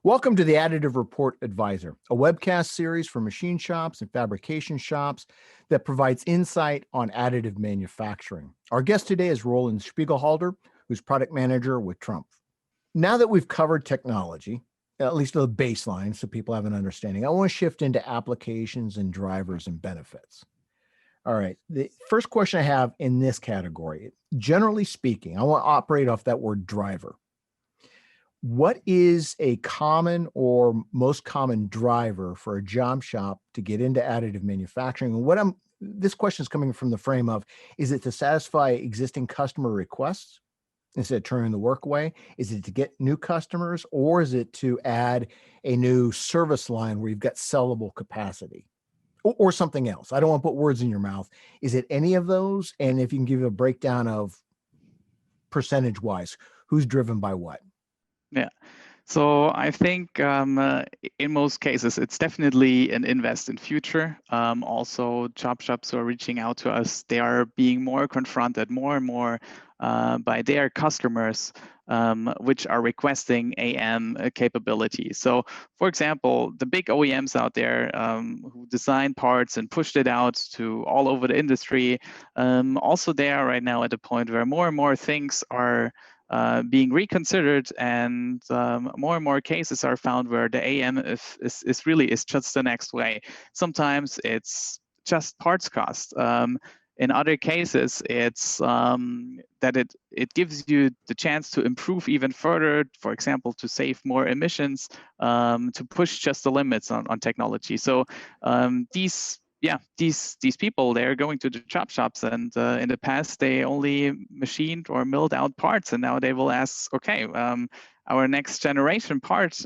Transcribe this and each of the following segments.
Welcome to the Additive Report Advisor, a webcast series for machine shops and fabrication shops that provides insight on additive manufacturing. Our guest today is Roland Spiegelhalder, who's product manager with Trump. Now that we've covered technology, at least the baseline, so people have an understanding, I want to shift into applications and drivers and benefits. All right. The first question I have in this category, generally speaking, I want to operate off that word driver. What is a common or most common driver for a job shop to get into additive manufacturing? And this question is coming from the frame of, is it to satisfy existing customer requests instead of turning the work away? Is it to get new customers, or is it to add a new service line where you've got sellable capacity? Or something else? I don't want to put words in your mouth. Is it any of those? And if you can give a breakdown of percentage-wise, who's driven by what? Yeah. So I think in most cases, it's definitely an invest in future. Also, job shops who are reaching out to us, they are being more confronted more and more by their customers, which are requesting AM capabilities. So, for example, the big OEMs out there who design parts and pushed it out to all over the industry, also they are right now at a point where more and more things are being reconsidered, and more cases are found where the AM is really just the next way. Sometimes it's just parts cost. In other cases, it's that it gives you the chance to improve even further, for example, to save more emissions, to push just the limits on technology. So these people, they're going to the job shops, and in the past they only machined or milled out parts, and now they will ask, okay, our next generation part,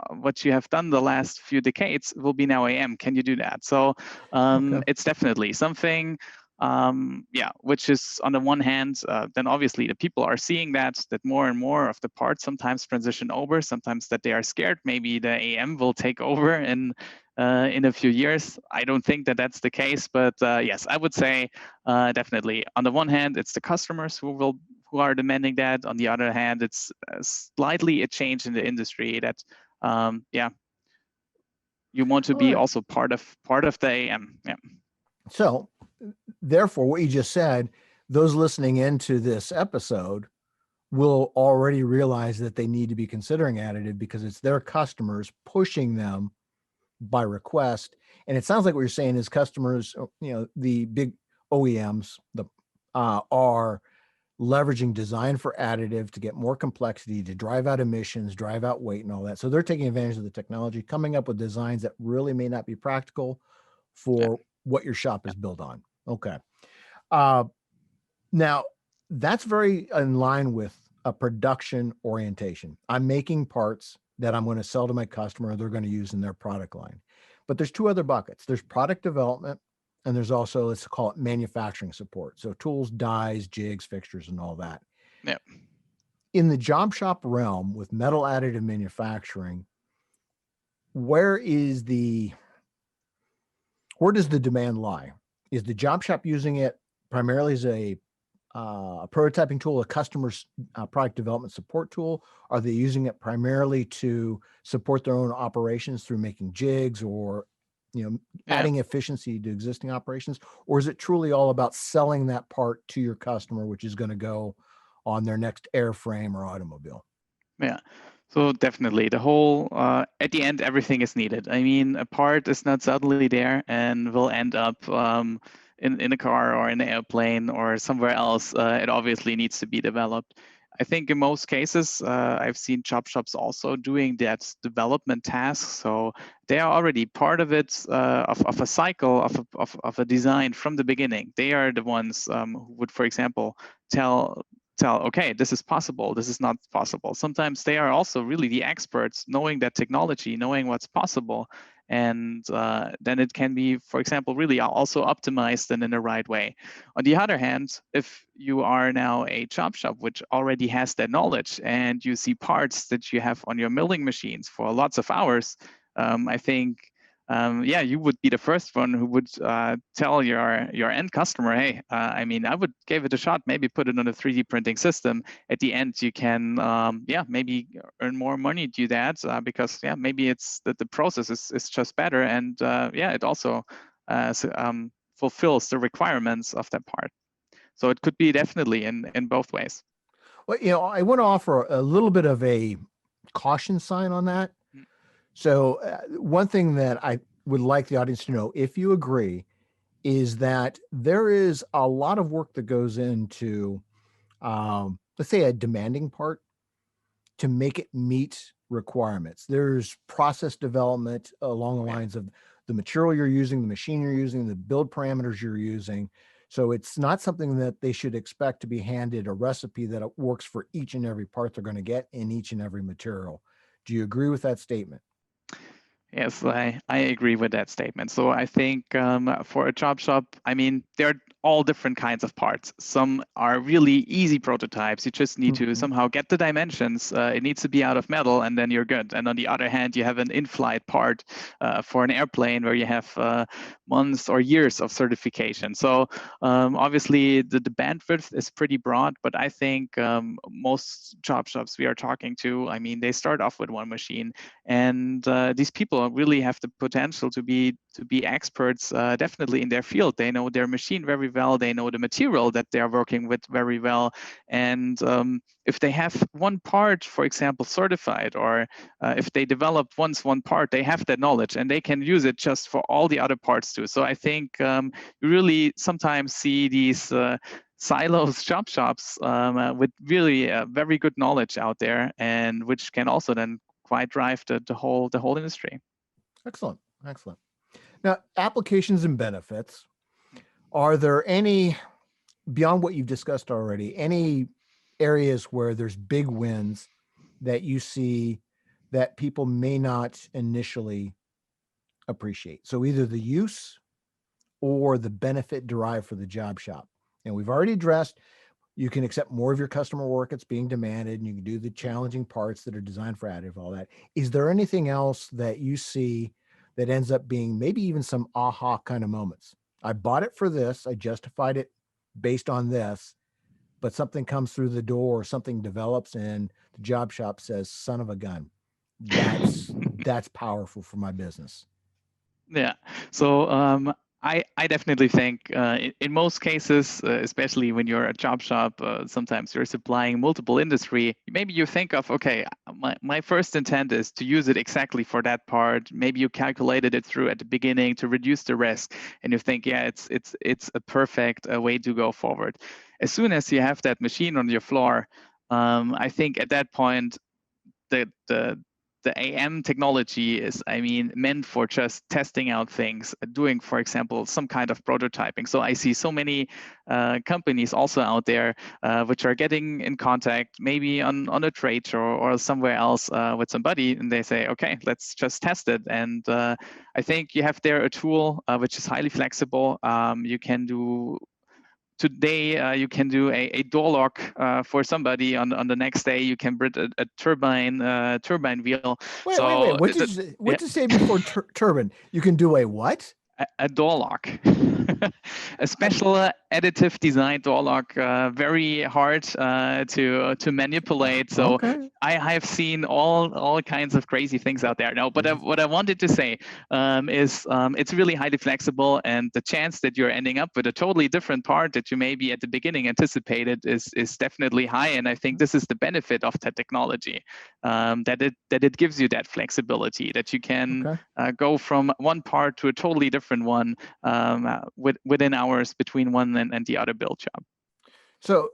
what you have done the last few decades, will be now AM. Can you do that? So It's definitely something, which is on the one hand, then obviously the people are seeing that more and more of the parts sometimes transition over, sometimes that they are scared maybe the AM will take over in a few years. I don't think that that's the case, but yes, I would say definitely. On the one hand, it's the customers who are demanding that. On the other hand, it's slightly a change in the industry that you want to be also part of the AM. Yeah. So, therefore, what you just said, those listening into this episode will already realize that they need to be considering additive because it's their customers pushing them by request. And it sounds like what you're saying is customers, the big OEMs, are leveraging design for additive to get more complexity, to drive out emissions, drive out weight and all that. So they're taking advantage of the technology, coming up with designs that really may not be practical for what your shop is built on. Okay. Now, that's very in line with a production orientation. I'm making parts that I'm going to sell to my customer, they're going to use in their product line. But there's two other buckets. There's product development, and there's also, let's call it manufacturing support. So tools, dies, jigs, fixtures, and all that. Yeah. In the job shop realm with metal additive manufacturing, where does the demand lie? Is the job shop using it primarily as a prototyping tool, a customer's product development support tool? Are they using it primarily to support their own operations through making jigs or, adding efficiency to existing operations? Or is it truly all about selling that part to your customer, which is going to go on their next airframe or automobile? Yeah. So definitely the whole, at the end, everything is needed. I mean, a part is not suddenly there and will end up in a car or in an airplane or somewhere else. It obviously needs to be developed. I think in most cases, I've seen job shops also doing that development task. So they are already part of it, of a cycle, of a design from the beginning. They are the ones who would, for example, tell, okay, this is possible, this is not possible. Sometimes they are also really the experts, knowing that technology, knowing what's possible. And then it can be, for example, really also optimized and in the right way. On the other hand, if you are now a job shop which already has that knowledge and you see parts that you have on your milling machines for lots of hours, I think yeah, you would be the first one who would tell your end customer, hey, I mean, I would give it a shot, maybe put it on a 3D printing system. At the end, you can, yeah, maybe earn more money do that because, yeah, maybe it's that the process is just better. And yeah, it also fulfills the requirements of that part. So it could be definitely in both ways. Well, I want to offer a little bit of a caution sign on that. Mm. So one thing that I would like the audience to know, if you agree, is that there is a lot of work that goes into, let's say, a demanding part to make it meet requirements. There's process development along the lines of the material you're using, the machine you're using, the build parameters you're using. So it's not something that they should expect to be handed a recipe that works for each and every part they're going to get in each and every material. Do you agree with that statement? Yes, I agree with that statement. So I think for a job shop, I mean, there are all different kinds of parts. Some are really easy prototypes. You just need to somehow get the dimensions. It needs to be out of metal, and then you're good. And on the other hand, you have an in-flight part for an airplane where you have months or years of certification. So obviously, the bandwidth is pretty broad, but I think most job shops we are talking to, I mean, they start off with one machine, and these people really have the potential to be experts definitely in their field. They know their machine very well. They know the material that they are working with very well. And if they have one part, for example, certified, or if they develop once one part, they have that knowledge and they can use it just for all the other parts too. So I think you really sometimes see these silos job shops with really very good knowledge out there, and which can also then quite drive the whole industry. Excellent. Excellent. Now, applications and benefits. Are there any, beyond what you've discussed already, any areas where there's big wins that you see that people may not initially appreciate? So either the use or the benefit derived for the job shop. And we've already addressed, you can accept more of your customer work that's being demanded, and you can do the challenging parts that are designed for additive, all that. Is there anything else that you see that ends up being maybe even some aha kind of moments? I bought it for this, I justified it based on this, but something comes through the door or something develops and the job shop says, son of a gun, that's powerful for my business. Yeah. So I definitely think in most cases, especially when you're a job shop, sometimes you're supplying multiple industry. Maybe you think of, okay, my first intent is to use it exactly for that part. Maybe you calculated it through at the beginning to reduce the risk, and you think, yeah, it's a perfect way to go forward. As soon as you have that machine on your floor, I think at that point the AM technology is, I mean, meant for just testing out things, doing, for example, some kind of prototyping. So I see so many companies also out there which are getting in contact, maybe on a trade show or somewhere else with somebody, and they say, okay, let's just test it. And I think you have there a tool which is highly flexible. You can do today you can do a door lock for somebody. On the next day you can build a turbine wheel. Wait. What did you say before turbine? You can do a what? A door lock. A special additive design door lock, very hard to manipulate. So okay. I have seen all kinds of crazy things out there. No, but what I wanted to say is it's really highly flexible, and the chance that you're ending up with a totally different part that you maybe at the beginning anticipated is definitely high. And I think this is the benefit of that technology, that it gives you that flexibility, that you can go from one part to a totally different one within hours between one and the other build job. So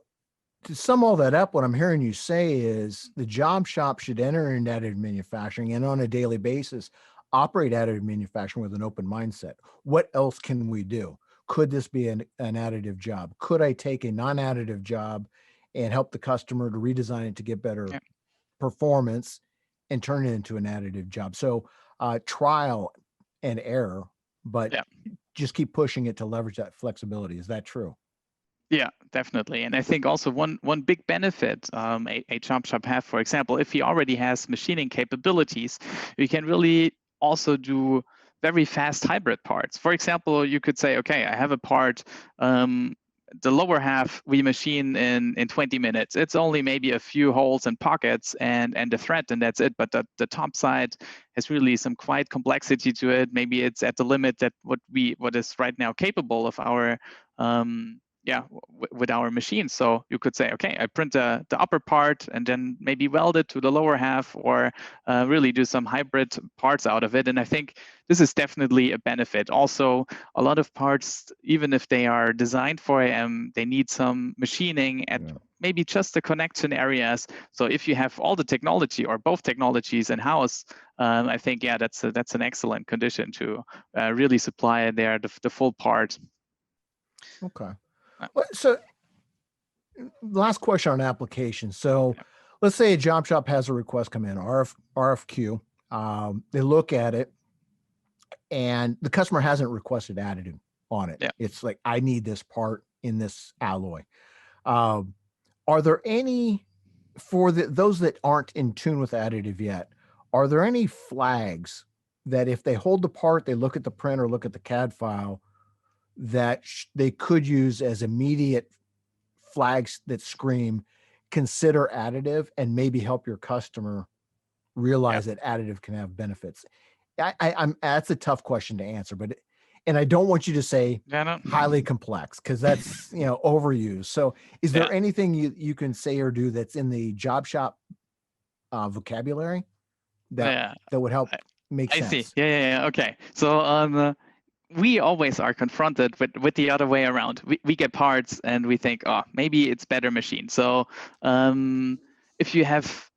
to sum all that up, what I'm hearing you say is the job shop should enter into additive manufacturing and on a daily basis operate additive manufacturing with an open mindset. What else can we do? Could this be an additive job? Could I take a non-additive job and help the customer to redesign it to get better performance and turn it into an additive job? So trial and error, but just keep pushing it to leverage that flexibility. Is that true? Yeah, definitely. And I think also one big benefit a job shop have, for example, if he already has machining capabilities, you can really also do very fast hybrid parts. For example, you could say, okay, I have a part, the lower half we machine in 20 minutes. It's only maybe a few holes and pockets and the thread, and that's it. But the top side has really some quite complexity to it. Maybe it's at the limit that what is right now capable of our with our machine. So you could say, okay, I print the upper part and then maybe weld it to the lower half, or really do some hybrid parts out of it. And I think this is definitely a benefit. Also, a lot of parts, even if they are designed for AM, they need some machining at maybe just the connection areas. So if you have all the technology or both technologies in-house, I think, that's an excellent condition to really supply there the full part. Okay. So last question on application. So let's say a job shop has a request come in, RFQ. They look at it and the customer hasn't requested additive on it. Yeah. It's like, I need this part in this alloy. Are there any, for those that aren't in tune with additive yet, are there any flags that if they hold the part, they look at the print or look at the CAD file, that they could use as immediate flags that scream, consider additive, and maybe help your customer realize that additive can have benefits? I'm that's a tough question to answer, but and I don't want you to say highly complex, because that's overused. So is there anything you can say or do that's in the job shop vocabulary that would help make sense? I see. Yeah. Okay. So we always are confronted with the other way around. We get parts and we think, oh, maybe it's better machine. So if you have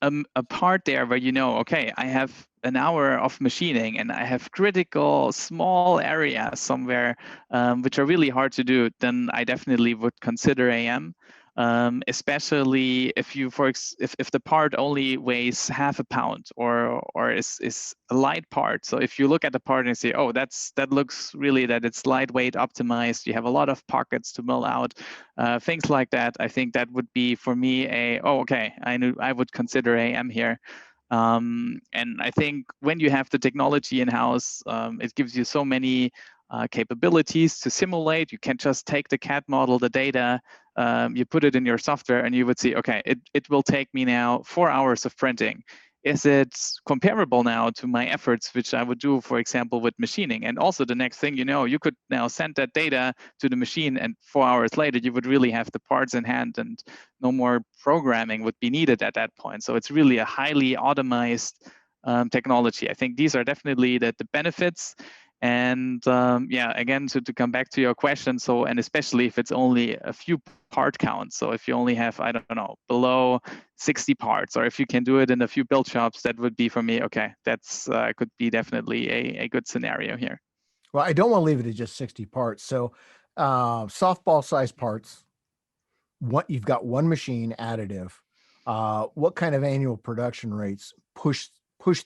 a part there where okay, I have an hour of machining and I have critical small areas somewhere which are really hard to do, then I definitely would consider AM. Especially if if the part only weighs half a pound or is a light part. So if you look at the part and say, oh, that looks really that it's lightweight optimized, you have a lot of pockets to mill out, things like that. I think that would be for me okay, I would consider AM here. And I think when you have the technology in-house, it gives you so many capabilities to simulate. You can just take the CAD model, the data, you put it in your software, and you would see, okay, it will take me now 4 hours of printing. Is it comparable now to my efforts, which I would do, for example, with machining? And also the next thing, you could now send that data to the machine, and 4 hours later, you would really have the parts in hand, and no more programming would be needed at that point. So it's really a highly automized technology. I think these are definitely the benefits. And again, to come back to your question, so, and especially if it's only a few part counts, so if you only have, I don't know, below 60 parts, or if you can do it in a few build shops, that would be for me, okay, that's could be definitely a good scenario here. Well, I don't want to leave it at just 60 parts. So softball size parts, you've got one machine additive. What kind of annual production rates push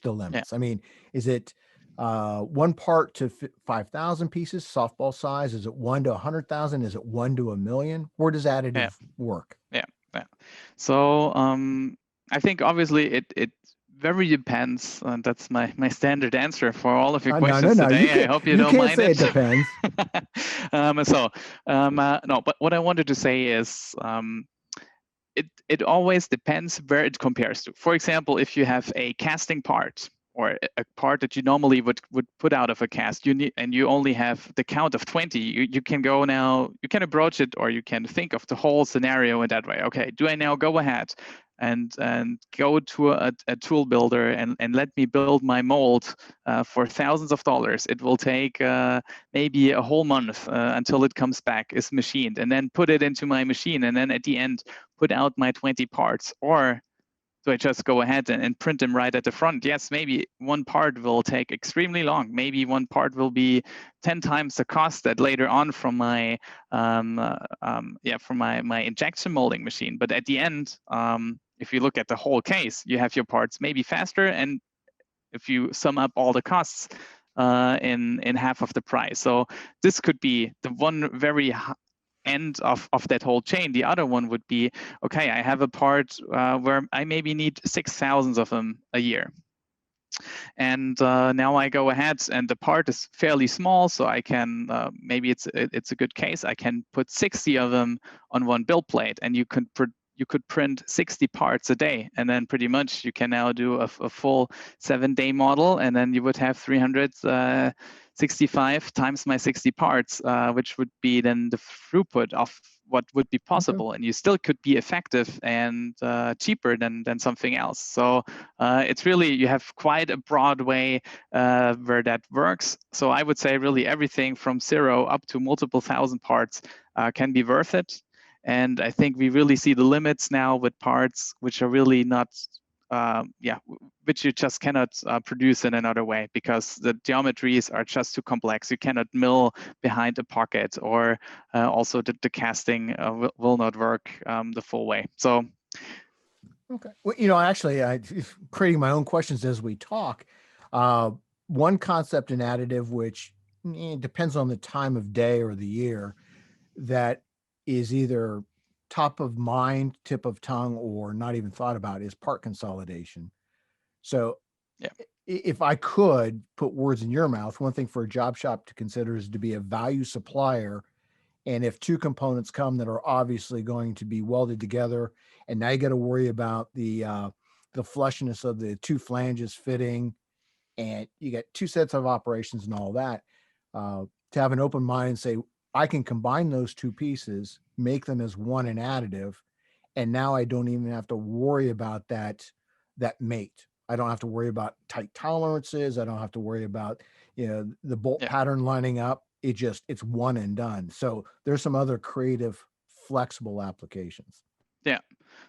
the limits? I mean, is it one part to 5,000 pieces, softball size? Is it 1 to 100,000? Is it 1 to 1,000,000? Where does additive work? Yeah. So I think obviously it very depends. That's my standard answer for all of your questions today. I hope you don't mind it. You can't say it depends. No, but what I wanted to say is it always depends where it compares to. For example, if you have a casting part, or a part that you normally would put out of a cast, and you only have the count of 20, you can go now, you can approach it, or you can think of the whole scenario in that way. Okay, do I now go ahead and go to a tool builder and let me build my mold for thousands of dollars? It will take maybe a whole month until it comes back, is machined, and then put it into my machine, and then at the end put out my 20 parts. Or do I just go ahead and print them right at the front? Yes, maybe one part will take extremely long. Maybe one part will be 10 times the cost that later on from my my injection molding machine. But at the end, if you look at the whole case, you have your parts maybe faster, and if you sum up all the costs in half of the price. So this could be the one very end of that whole chain. The other one would be, okay, I have a part where I maybe need 6,000 of them a year. And now I go ahead, and the part is fairly small, so I can maybe it's a good case. I can put 60 of them on one build plate, and you could print 60 parts a day, and then pretty much you can now do a full 7-day model, and then you would have 365 times my 60 parts, which would be then the throughput of what would be possible. Okay. And you still could be effective and cheaper than something else. So it's really, you have quite a broad way where that works. So I would say really everything from 0 up to multiple thousand parts can be worth it. And I think we really see the limits now with parts which are really not, which you just cannot produce in another way, because the geometries are just too complex. You cannot mill behind a pocket, or also the casting will not work the full way. So. Okay. Well, actually, creating my own questions as we talk. One concept in additive, which depends on the time of day or the year, that is either top of mind, tip of tongue, or not even thought about, is part consolidation. So Yeah. If I could put words in your mouth, one thing for a job shop to consider is to be a value supplier. And if two components come that are obviously going to be welded together, and now you got to worry about the flushness of the two flanges fitting, and you got two sets of operations and all that, to have an open mind and say, I can combine those two pieces, make them as one in additive, and now I don't even have to worry about that mate. I don't have to worry about tight tolerances. I don't have to worry about the bolt pattern lining up. It's one and done. So there's some other creative, flexible applications. Yeah.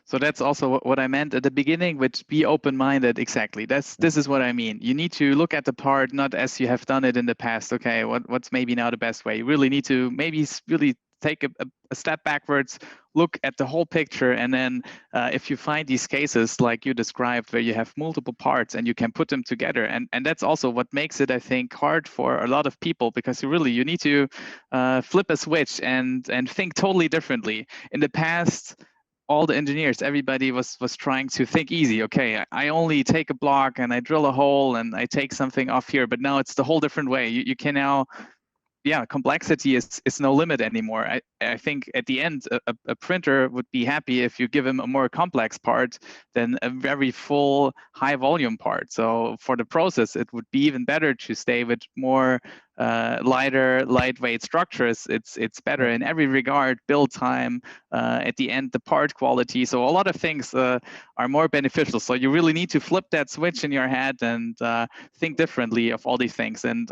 So that's also what I meant at the beginning, which be open-minded. Exactly. This is what I mean. You need to look at the part not as you have done it in the past. Okay, what's maybe now the best way? You really need to maybe really take a step backwards, look at the whole picture, and then if you find these cases like you described where you have multiple parts and you can put them together, and that's also what makes it, I think, hard for a lot of people, because you need to flip a switch and think totally differently. In the past, all the engineers, everybody was trying to think easy. Okay, I only take a block and I drill a hole and I take something off here. But now it's the whole different way. You can now, complexity is no limit anymore. I think at the end, a printer would be happy if you give him a more complex part than a very full high volume part. So for the process, it would be even better to stay with more lightweight structures. It's better in every regard, build time, at the end, the part quality. So a lot of things are more beneficial. So you really need to flip that switch in your head and think differently of all these things. And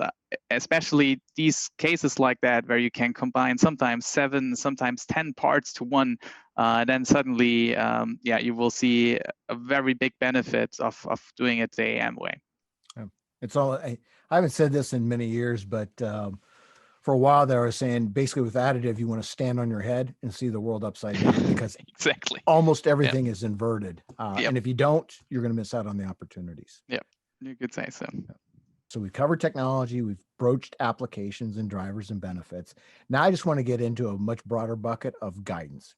especially these cases like that, where you can combine sometimes 7, sometimes 10 parts to one, then suddenly, you will see a very big benefit of doing it the AM way. It's all, I haven't said this in many years, but for a while there, I was saying basically with additive, you want to stand on your head and see the world upside down, because exactly almost everything is inverted. And if you don't, you're going to miss out on the opportunities. Yeah, you could say so. So we've covered technology, we've broached applications and drivers and benefits. Now I just want to get into a much broader bucket of guidance.